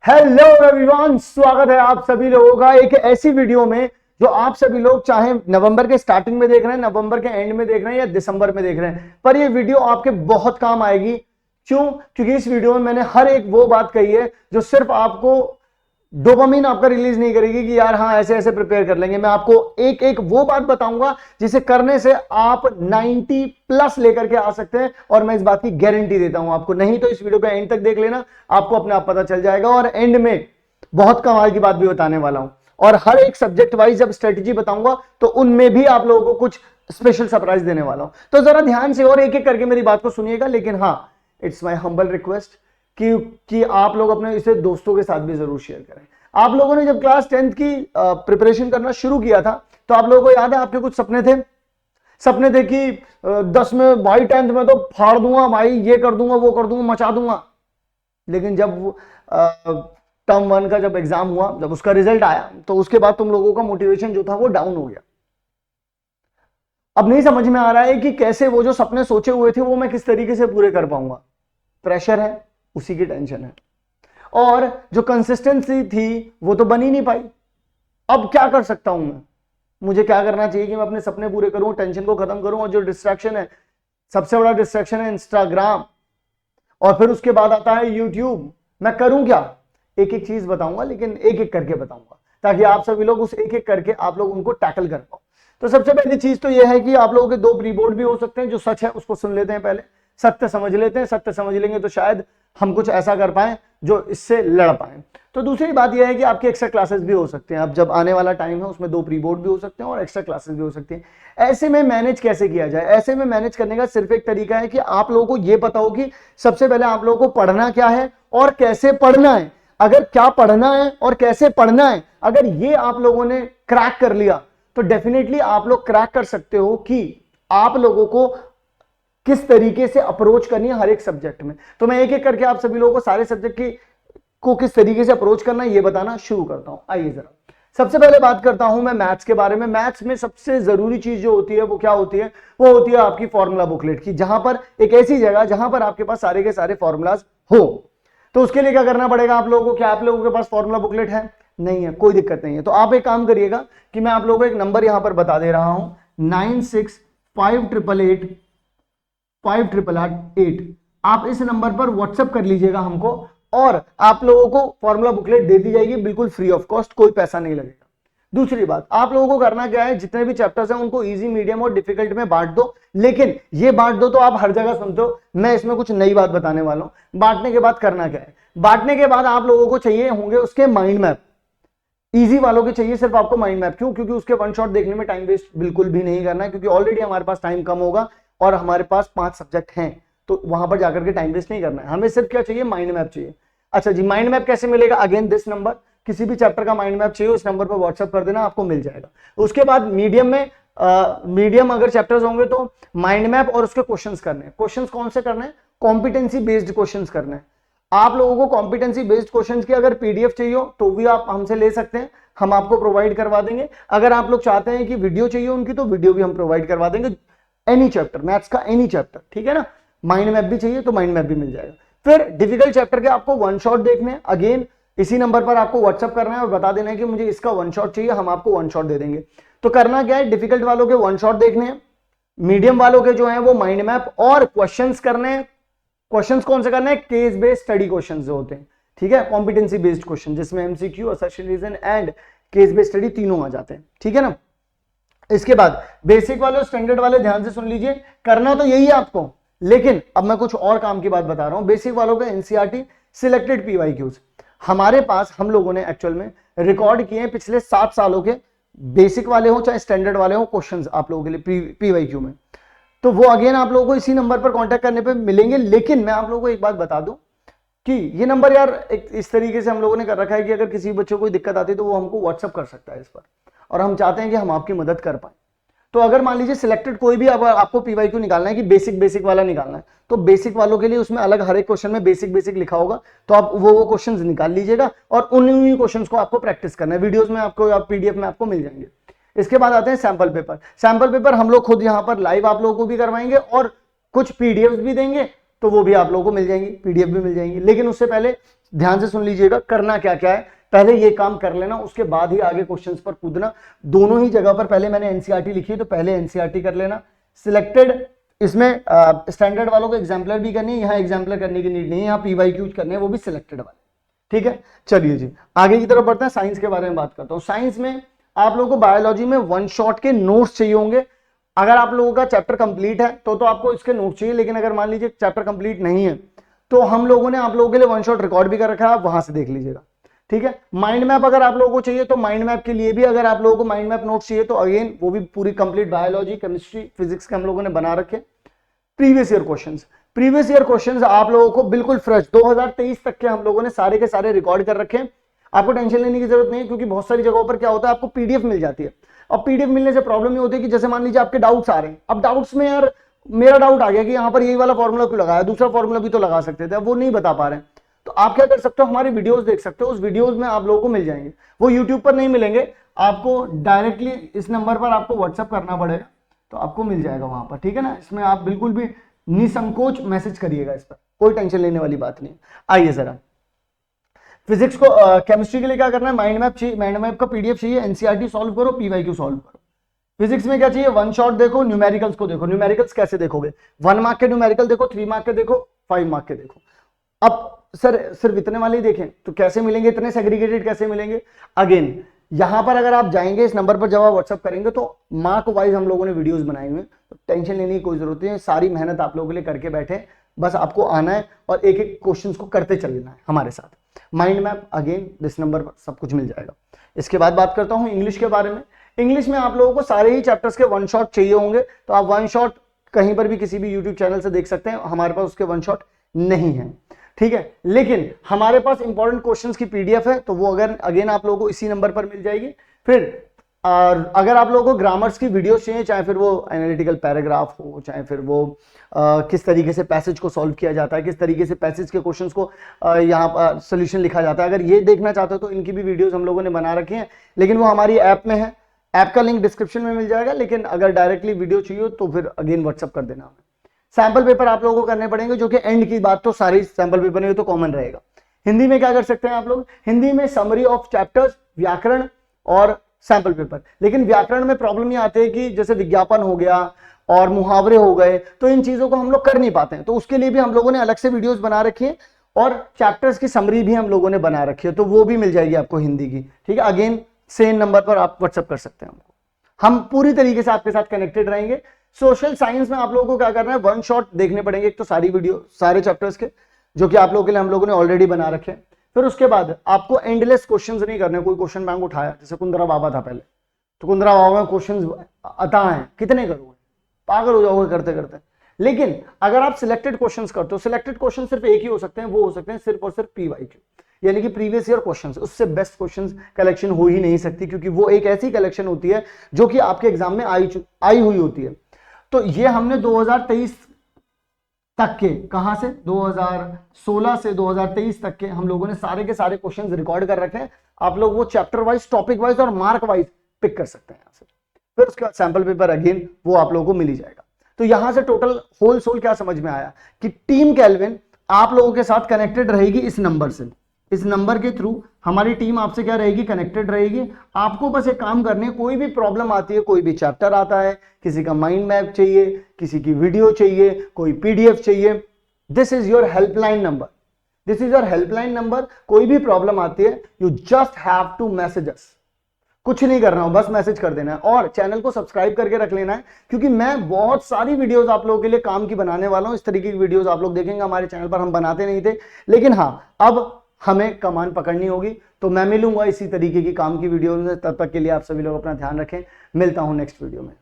Hello everyone, स्वागत है आप सभी लोगों का एक ऐसी वीडियो में जो आप सभी लोग चाहे नवंबर के स्टार्टिंग में देख रहे हैं, नवंबर के एंड में देख रहे हैं या दिसंबर में देख रहे हैं, पर ये वीडियो आपके बहुत काम आएगी। क्यों? क्योंकि इस वीडियो में मैंने हर एक वो बात कही है जो सिर्फ आपको डोपामिन आपका रिलीज नहीं करेगी कि यार हाँ ऐसे ऐसे प्रिपेयर कर लेंगे। मैं आपको एक एक वो बात बताऊंगा जिसे करने से आप 90 प्लस लेकर के आ सकते हैं, और मैं इस बात की गारंटी देता हूं आपको। नहीं तो इस वीडियो पे एंड तक देख लेना, आपको अपने आप पता चल जाएगा। और एंड में बहुत कमाल की बात भी बताने वाला हूं, और हर एक सब्जेक्ट वाइज जब स्ट्रेटेजी बताऊंगा तो उनमें भी आप लोगों को कुछ स्पेशल सरप्राइज देने वाला हूं। तो जरा ध्यान से और एक एक करके मेरी बात को सुनिएगा। लेकिन हाँ, इट्स माई हम्बल रिक्वेस्ट कि आप लोग अपने इसे दोस्तों के साथ भी जरूर शेयर करें। आप लोगों ने जब क्लास 10th की प्रिपरेशन करना शुरू किया था तो आप लोगों को याद है आपके कुछ सपने थे कि 10 में भाई 10th में तो फाड़ दूंगा भाई, ये कर दूंगा वो कर दूंगा, मचा दूंगा। लेकिन जब टर्म 1 का जब एग्जाम हुआ, जब उसका रिजल्ट आया, तो उसके बाद तुम लोगों का मोटिवेशन जो था वो डाउन हो गया। अब नहीं समझ में आ रहा है कि कैसे वो जो सपने सोचे हुए थे वो मैं किस तरीके से पूरे कर पाऊंगा। प्रेशर है, उसी की टेंशन है, और जो कंसिस्टेंसी थी वो तो बन ही नहीं पाई। अब क्या कर सकता हूं मैं? मुझे क्या करना चाहिए कि मैं अपने सपने पूरे करूं, टेंशन को खत्म करूं। और जो डिस्ट्रैक्शन है, सबसे बड़ा डिस्ट्रैक्शन है इंस्टाग्राम, और फिर उसके बाद आता है यूट्यूब। मैं करूं क्या? एक एक चीज बताऊंगा, लेकिन एक एक करके बताऊंगा ताकि आप सभी लोग उस एक एक करके आप लोग उनको टैकल कर पाओ। तो सबसे पहली चीज तो यह है कि आप लोगों के 2 प्री बोर्ड भी हो सकते हैं। जो सच है उसको सुन लेते हैं, पहले सत्य समझ लेते हैं। सत्य समझ लेंगे तो शायद हम कुछ ऐसा कर पाए जो इससे लड़ पाए। तो दूसरी बात यह है कि आपकी एक्स्ट्रा क्लासेस भी हो सकते हैं। अब जब आने वाला टाइम है उसमें 2 प्री बोर्ड भी हो सकते हैं और एक्स्ट्रा क्लासेस भी हो सकती हैं। ऐसे में मैनेज कैसे किया जाए? ऐसे में मैनेज करने का सिर्फ एक तरीका है कि आप लोगों को यह पता हो कि सबसे पहले आप लोगों को पढ़ना क्या है और कैसे पढ़ना है। अगर क्या पढ़ना है और कैसे पढ़ना है, अगर ये आप लोगों ने क्रैक कर लिया तो डेफिनेटली आप लोग क्रैक कर सकते हो कि आप लोगों को किस तरीके से अप्रोच करनी है हर एक सब्जेक्ट में। तो मैं एक एक करके आप सभी लोगों को सारे सब्जेक्ट को किस तरीके से अप्रोच करना है ये बताना शुरू करता हूं। आइए जरा सबसे पहले बात करता हूं मैं मैथ्स के बारे में। मैथ्स में सबसे जरूरी चीज जो होती है वो क्या होती है? वो होती है आपकी फॉर्मूला बुकलेट की, जहां पर एक ऐसी जगह जहां पर आपके पास सारे के सारे फॉर्मूलाज हो। तो उसके लिए क्या करना पड़ेगा आप लोगों को? क्या आप लोगों के पास फॉर्मूला बुकलेट है? नहीं है, कोई दिक्कत नहीं है। तो आप एक काम करिएगा कि मैं आप लोगों को एक नंबर यहां पर बता दे रहा हूं, 9658885888। आप इस नंबर पर व्हाट्सएप कर लीजिएगा हमको, और आप लोगों को फॉर्मूला बुकलेट दे दी जाएगी बिल्कुल फ्री ऑफ कॉस्ट, कोई पैसा नहीं लगेगा। दूसरी बात, आप लोगों को करना क्या है, जितने भी चैप्टर्स हैं उनको इजी, मीडियम और डिफिकल्ट में बांट दो। लेकिन ये बांट दो तो आप हर जगह सुनते हो, मैं इसमें कुछ नई बात बताने वाला हूं। बांटने के बाद करना क्या है? बांटने के बाद आप लोगों को चाहिए होंगे उसके माइंड मैप। इजी वालों के चाहिए सिर्फ आपको माइंड मैप। क्यों? क्योंकि उसके वन शॉट देखने में टाइम वेस्ट बिल्कुल भी नहीं करना है, क्योंकि ऑलरेडी हमारे पास टाइम कम होगा और हमारे पास 5 सब्जेक्ट हैं, तो वहां पर जाकर के टाइम वेस्ट नहीं करना है। हमें सिर्फ क्या चाहिए? माइंड मैप चाहिए। अच्छा जी, माइंड मैप कैसे मिलेगा? अगेन दिस नंबर, किसी भी चैप्टर का माइंड मैप चाहिए उस नंबर पर व्हाट्सएप कर देना, आपको मिल जाएगा। उसके बाद मीडियम में मीडियम अगर चैप्टर्स होंगे तो माइंड मैप और उसके क्वेश्चंस करने हैं। क्वेश्चंस कौन से करने हैं? कॉम्पिटेंसी बेस्ड क्वेश्चंस करने हैं। आप लोगों को कॉम्पिटेंसी बेस्ड क्वेश्चंस की अगर पीडीएफ चाहिए हो तो भी आप हमसे ले सकते हैं, हम आपको प्रोवाइड करवा देंगे। अगर आप लोग चाहते हैं कि वीडियो चाहिए उनकी तो वीडियो भी हम प्रोवाइड करवा देंगे, एनी चैप्टर, मैथ्स का एनी चैप्टर, ठीक है ना। माइंड मैप भी चाहिए तो माइंड मैप भी मिल जाएगा। फिर डिफिकल्ट चैप्टर के आपको वन शॉट देखने हैं, अगेन इसी नंबर पर आपको व्हाट्सअप करना है और बता देना है कि मुझे इसका वन शॉट चाहिए, हम आपको वन शॉट दे देंगे। तो करना क्या है, डिफिकल्ट वालों के वन शॉट देखने हैं, मीडियम वालों के जो है वो माइंड मैप और क्वेश्चंस करने हैं। क्वेश्चंस कौन से करने हैं? केस बेस्ड स्टडी क्वेश्चंस जो होते हैं, ठीक है, कॉम्पिटेंसी बेस्ड क्वेश्चन जिसमें MCQ, assertion, reason and case based study तीनों आ जाते हैं, ठीक है ना। इसके बाद बेसिक वाले और स्टैंडर्ड वाले ध्यान से सुन लीजिए, करना तो यही है आपको, लेकिन अब मैं कुछ और काम की बात बता रहा हूं। बेसिक वालों का एनसीईआरटी सिलेक्टेड पीवाईक्यूज हमारे पास, हम लोगों ने एक्चुअल में रिकॉर्ड किए हैं पिछले 7 सालों के, बेसिक वाले हो चाहे स्टैंडर्ड वाले हो, क्वेश्चंस आप लोगों के लिए पीवाईक्यू में। तो वो अगेन आप लोगों को इसी नंबर पर कांटेक्ट करने पे मिलेंगे। लेकिन मैं आप लोगों को एक बात बता दूं कि ये नंबर यार एक इस तरीके से हम लोगों ने कर रखा है कि अगर किसी बच्चे को कोई दिक्कत आती है तो वो हमको व्हाट्सअप कर सकता है इस पर, और हम चाहते हैं कि हम आपकी मदद कर पाए। तो अगर मान लीजिए सिलेक्टेड कोई भी आपको पीवाईक्यू निकालना है कि बेसिक वाला निकालना है, तो बेसिक वालों के लिए उसमें अलग हर एक क्वेश्चन में बेसिक लिखा होगा, तो आप वो क्वेश्चंस निकाल लीजिएगा और उन्हीं क्वेश्चंस को आपको प्रैक्टिस करना है। वीडियोस में आपको, आप पीडीएफ में आपको मिल जाएंगे। इसके बाद आते हैं सैंपल पेपर। सैंपल पेपर हम लोग खुद यहाँ पर लाइव आप लोगों को भी करवाएंगे और कुछ पीडीएफ भी देंगे तो वो भी आप लोगों को मिल जाएंगी, पीडीएफ भी मिल जाएंगी। लेकिन उससे पहले ध्यान से सुन लीजिएगा, करना क्या क्या है, पहले ये काम कर लेना, उसके बाद ही आगे क्वेश्चंस पर कूदना। दोनों ही जगह पर पहले मैंने एनसीईआरटी लिखी है, तो पहले एनसीईआरटी कर लेना। सिलेक्टेड, इसमें स्टैंडर्ड वालों को एग्जाम्पलर भी करनी है, यहाँ एग्जाम्पलर करने की नीड नहीं है, यहाँ पीवाईक्यूज करने हैं, वो भी सिलेक्टेड वाले। ठीक है, चलिए जी आगे की तरफ बढ़ते हैं। साइंस के बारे में बात करता हूँ। साइंस में आप लोगों को बायोलॉजी में वन शॉट के नोट्स चाहिए होंगे। अगर आप लोगों का चैप्टर कंप्लीट है तो आपको इसके नोट चाहिए, लेकिन अगर मान लीजिए चैप्टर कंप्लीट नहीं है तो हम लोगों ने आप लोगों के लिए वन शॉट रिकॉर्ड भी कर रखा है, आप वहां से देख लीजिएगा। ठीक है, माइंड मैप अगर आप लोगों को चाहिए तो माइंड मैप के लिए भी अगर आप लोगों को माइंड मैप नोट्स चाहिए तो अगेन वो भी पूरी कंप्लीट बायोलॉजी, केमिस्ट्री, फिजिक्स के हम लोगों ने बना रखे। प्रीवियस ईयर क्वेश्चंस आप लोगों को बिल्कुल फ्रेश 2023 तक के हम लोगों ने सारे के सारे रिकॉर्ड कर रखे हैं। आपको टेंशन लेने की जरूरत नहीं है, क्योंकि बहुत सारी जगहों पर क्या होता है, आपको पीडीएफ मिल जाती है। अब पीडीएफ मिलने से प्रॉब्लम ये होती है कि जैसे मान लीजिए आपके डाउट्स आ रहे हैं, अब डाउट्स में यार मेरा डाउट आ गया कि यहाँ पर यही वाला फॉर्मूला क्यों लगाया, दूसरा फॉर्मूला भी तो लगा सकते थे, अब वो नहीं बता पा रहे हैं, तो आप क्या कर सकते हो, हमारी वीडियोस देख सकते हो, उस वीडियोस में आप लोगों को मिल जाएंगे। वो यूट्यूब पर नहीं मिलेंगे, आपको डायरेक्टली इस नंबर पर आपको व्हाट्सअप करना पड़ेगा, तो आपको मिल जाएगा वहां पर। ठीक है ना, इसमें आप बिल्कुल भी निसंकोच मैसेज करिएगा, इस पर कोई टेंशन लेने वाली बात नहीं। आइए जरा फिजिक्स को, केमिस्ट्री के लिए क्या करना है, माइंड मैप चाहिए, माइंड मैप का पीडीएफ चाहिए, एनसीईआरटी सॉल्व करो, पीवाईक्यू सॉल्व करो। फिजिक्स में क्या चाहिए, वन शॉट देखो, न्यूमेरिकल्स को देखो। न्यूमेरिकल्स कैसे देखोगे, 1 मार्क के न्यूमेरिकल देखो, 3 मार्क के देखो, 5 मार्क के देखो। अब सर सिर्फ इतने वाले ही देखें तो कैसे मिलेंगे, इतने सेग्रीगेटेड कैसे मिलेंगे। अगेन यहां पर अगर आप जाएंगे, इस नंबर पर जब आप व्हाट्सअप करेंगे तो मार्क वाइज हम लोगों ने वीडियोस बनाए हुए हैं, तो टेंशन लेने की कोई जरूरत नहीं है, सारी मेहनत आप लोगों के लिए करके बैठे, बस आपको आना है और एक एक क्वेश्चंस को करते चलना है हमारे साथ। माइंड मैप अगेन इस नंबर पर सब कुछ मिल जाएगा। इसके बाद बात करता हूं इंग्लिश के बारे में। इंग्लिश में आप लोगों को सारे ही चैप्टर्स के वन शॉट चाहिए होंगे, तो आप वन शॉट कहीं पर भी किसी भी यूट्यूब चैनल से देख सकते हैं, हमारे पास उसके वन शॉट नहीं है। ठीक है, लेकिन हमारे पास इंपॉर्टेंट क्वेश्चंस की पीडीएफ है, तो वो अगर अगेन आप लोगों को इसी नंबर पर मिल जाएगी। फिर अगर आप लोगों को ग्रामर्स की वीडियोस चाहिए, चाहे फिर वो एनालिटिकल पैराग्राफ हो, चाहे फिर वो किस तरीके से पैसेज को सॉल्व किया जाता है, किस तरीके से पैसेज के क्वेश्चंस को यहाँ पर सोल्यूशन लिखा जाता है, अगर ये देखना चाहते हो तो इनकी भी वीडियोस हम लोगों ने बना रखी हैं, लेकिन वो हमारी ऐप में है, ऐप का लिंक डिस्क्रिप्शन में मिल जाएगा। लेकिन अगर डायरेक्टली वीडियो चाहिए तो फिर अगेन व्हाट्सअप कर देना। सैंपल पेपर आप लोगों को करने पड़ेंगे, जो कि एंड की बात तो सारी सैंपल पेपर में तो कॉमन रहेगा। हिंदी में क्या कर सकते हैं आप लोग, हिंदी में समरी ऑफ चैप्टर्स, व्याकरण और सैंपल पेपर। लेकिन व्याकरण में प्रॉब्लम ये आती है कि जैसे विज्ञापन हो गया और मुहावरे हो गए, तो इन चीजों को हम लोग कर नहीं पाते हैं, तो उसके लिए भी हम लोगों ने अलग से वीडियोस बना रखी है और चैप्टर्स की समरी भी हम लोगों ने बना रखी है, तो वो भी मिल जाएगी आपको हिंदी की। ठीक है, अगेन सेम नंबर पर आप व्हाट्सअप कर सकते हैं हमको, हम पूरी तरीके से आपके साथ कनेक्टेड रहेंगे। सोशल साइंस में आप लोगों को क्या करना है, वन शॉट देखने पड़ेंगे, एक तो सारी वीडियो सारे चैप्टर्स के जो कि आप लोगों के लिए हम लोगों ने ऑलरेडी बना रखे हैं। फिर उसके बाद आपको एंडलेस क्वेश्चंस नहीं करने, कोई क्वेश्चन बैंक उठाया जैसे कुंदरा बाबा था पहले, तो कुंदरा बाबा में क्वेश्चंस अता हैं, कितने करोगे, पागल हो जाओगे करते करते। लेकिन अगर आप सिलेक्टेड क्वेश्चंस करते हो, सिलेक्टेड क्वेश्चन सिर्फ एक ही हो सकते हैं, वो हो सकते हैं सिर्फ और सिर्फ पीवाईक्यू, यानी कि प्रीवियस ईयर क्वेश्चंस। उससे बेस्ट क्वेश्चंस कलेक्शन हो ही नहीं सकती, क्योंकि वो एक ऐसी कलेक्शन होती है जो कि आपके एग्जाम में आई हुई होती है। तो ये हमने 2023 तक के, कहां से, 2016 से 2023 तक के हम लोगों ने सारे के सारे क्वेश्चंस रिकॉर्ड कर रखे हैं। आप लोग वो चैप्टर वाइज, टॉपिक वाइज और मार्क वाइज पिक कर सकते हैं यहाँ से। फिर उसके बाद सैंपल पेपर अगेन वो आप लोगों को मिल ही जाएगा। तो यहां से टोटल होल सोल क्या समझ में आया कि टीम केल्विन आप लोगों के साथ कनेक्टेड रहेगी इस नंबर से, इस नंबर के थ्रू हमारी टीम आपसे क्या रहेगी, कनेक्टेड रहेगी। आपको बस एक काम करने, कोई भी प्रॉब्लम आती है, कोई भी चैप्टर आता है, किसी का माइंड मैप चाहिए, किसी की वीडियो चाहिए, कोई पीडीएफ चाहिए, this is your helpline number, this is your helpline number. कोई भी प्रॉब्लम आती है, you just have to message us, कुछ नहीं करना हो, बस मैसेज कर देना है और चैनल को सब्सक्राइब करके रख लेना है, क्योंकि मैं बहुत सारी वीडियोस आप लोगों के लिए काम की बनाने वाला हूं। इस तरीके की वीडियोस आप लोग देखेंगे हमारे चैनल पर, हम बनाते नहीं थे, लेकिन हाँ अब हमें कमान पकड़नी होगी, तो मैं मिलूंगा इसी तरीके की काम की वीडियो में। तब तक के लिए आप सभी लोग अपना ध्यान रखें, मिलता हूं नेक्स्ट वीडियो में।